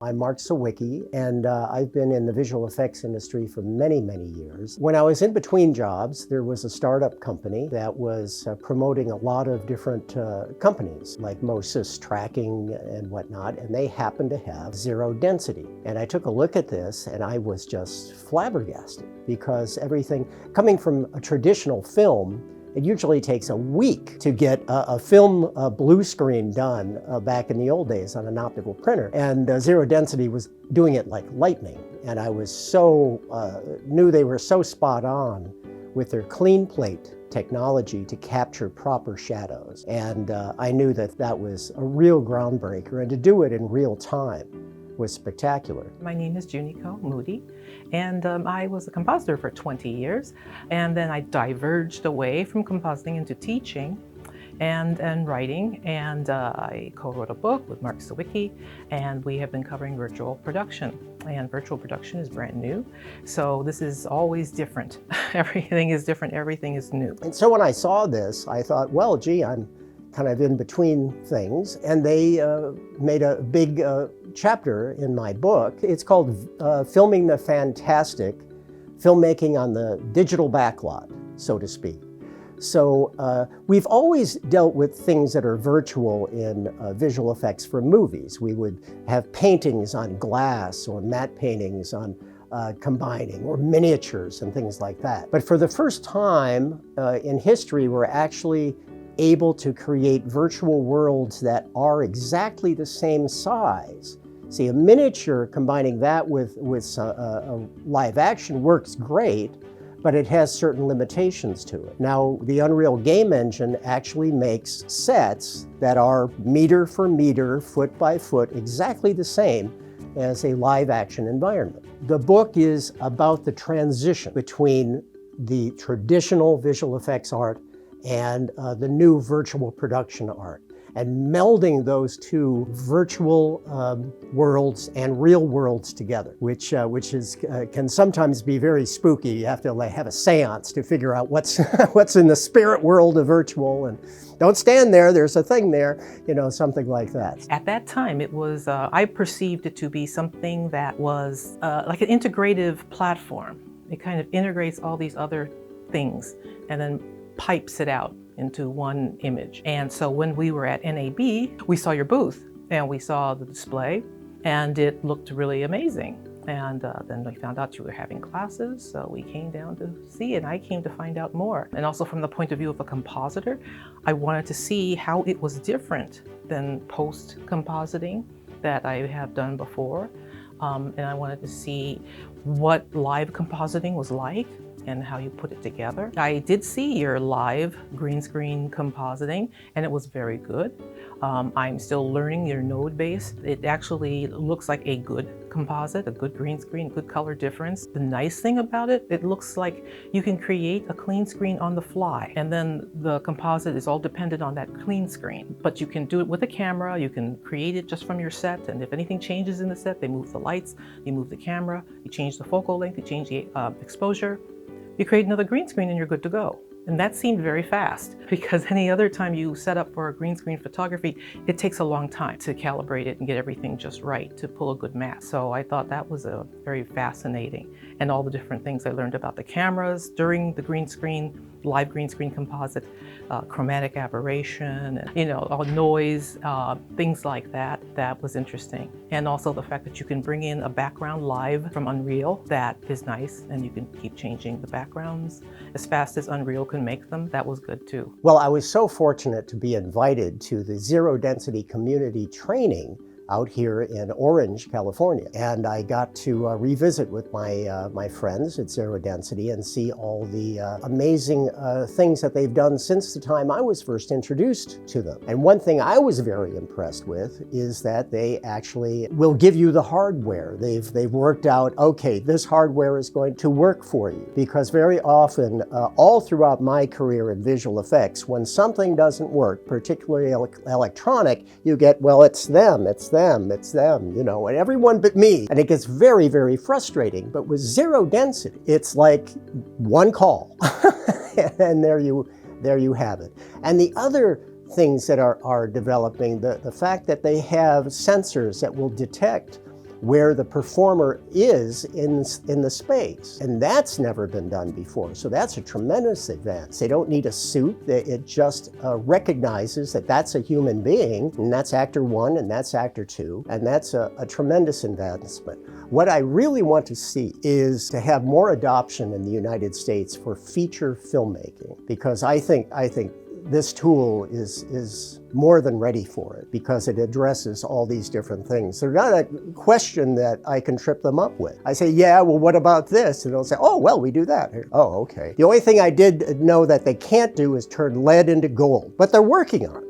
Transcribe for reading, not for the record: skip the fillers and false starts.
I'm Mark Sawicki, and I've been in the visual effects industry for many, many years. When I was in between jobs, there was a startup company that was promoting a lot of different companies, like Moses tracking and whatnot, and they happened to have zero density. And I took a look at this, and I was just flabbergasted, because everything, coming from a traditional film, it usually takes a week to get a film blue screen done back in the old days on an optical printer. And Zero Density was doing it like lightning. And I was knew they were so spot on with their clean plate technology to capture proper shadows. And I knew that that was a real groundbreaker, and to do it in real time was spectacular. My name is Juniko Moody, and I was a compositor for 20 years, and then I diverged away from compositing into teaching and writing, and I co-wrote a book with Mark Sawicki, and we have been covering virtual production, and virtual production is brand new, so this is always different. Everything is different, everything is new. And so when I saw this, I thought, well, gee, I'm kind of in between things, and they made a big chapter in my book. It's called Filming the Fantastic, Filmmaking on the Digital Backlot, so to speak. So we've always dealt with things that are virtual in visual effects for movies. We would have paintings on glass or matte paintings on combining, or miniatures and things like that. But for the first time in history, we're actually able to create virtual worlds that are exactly the same size. See, a miniature, combining that with a live action works great, but it has certain limitations to it. Now, the Unreal game engine actually makes sets that are meter for meter, foot by foot, exactly the same as a live action environment. The book is about the transition between the traditional visual effects art and the new virtual production art, and melding those two virtual worlds and real worlds together, which can sometimes be very spooky. You have to have a seance to figure out what's what's in the spirit world of virtual, and don't stand there, there's a thing there, something like that. At that time, it was, I perceived it to be something that was like an integrative platform. It kind of integrates all these other things and then pipes it out into one image. And so when we were at NAB, we saw your booth and we saw the display, and it looked really amazing. And then we found out you were having classes, so we came down to see, and I came to find out more. And also from the point of view of a compositor, I wanted to see how it was different than post-compositing that I have done before. And I wanted to see what live compositing was like and how you put it together. I did see your live green screen compositing, and it was very good. I'm still learning your node base. It actually looks like a good composite, a good green screen, good color difference. The nice thing about it, it looks like you can create a clean screen on the fly, and then the composite is all dependent on that clean screen. But you can do it with a camera, you can create it just from your set, and if anything changes in the set, they move the lights, you move the camera, you change the focal length, you change the exposure, you create another green screen and you're good to go. And that seemed very fast, because any other time you set up for a green screen photography, it takes a long time to calibrate it and get everything just right to pull a good mask. So I thought that was a very fascinating, and all the different things I learned about the cameras during the green screen, live green screen composite, chromatic aberration, and all noise, things like that. That was interesting. And also the fact that you can bring in a background live from Unreal, that is nice, and you can keep changing the backgrounds as fast as Unreal can make them. That was good too. Well, I was so fortunate to be invited to the Zero Density Community Training out here in Orange, California. And I got to revisit with my friends at Zero Density and see all the amazing things that they've done since the time I was first introduced to them. And one thing I was very impressed with is that they actually will give you the hardware. They've worked out, okay, this hardware is going to work for you. Because very often, all throughout my career in visual effects, when something doesn't work, particularly electronic, you get, well, it's them, and everyone but me. And it gets very, very frustrating. But with zero density, it's like one call, and there you have it. And the other things that are developing, the fact that they have sensors that will detect where the performer is in the space. And that's never been done before. So that's a tremendous advance. They don't need a suit. It just recognizes that that's a human being, and that's actor one, and that's actor two, and that's a tremendous advancement. What I really want to see is to have more adoption in the United States for feature filmmaking, because I think this tool is more than ready for it, because it addresses all these different things. They're not a question that I can trip them up with. I say, yeah, well, what about this? And they'll say, oh, well, we do that. Oh, okay. The only thing I did know that they can't do is turn lead into gold, but they're working on it.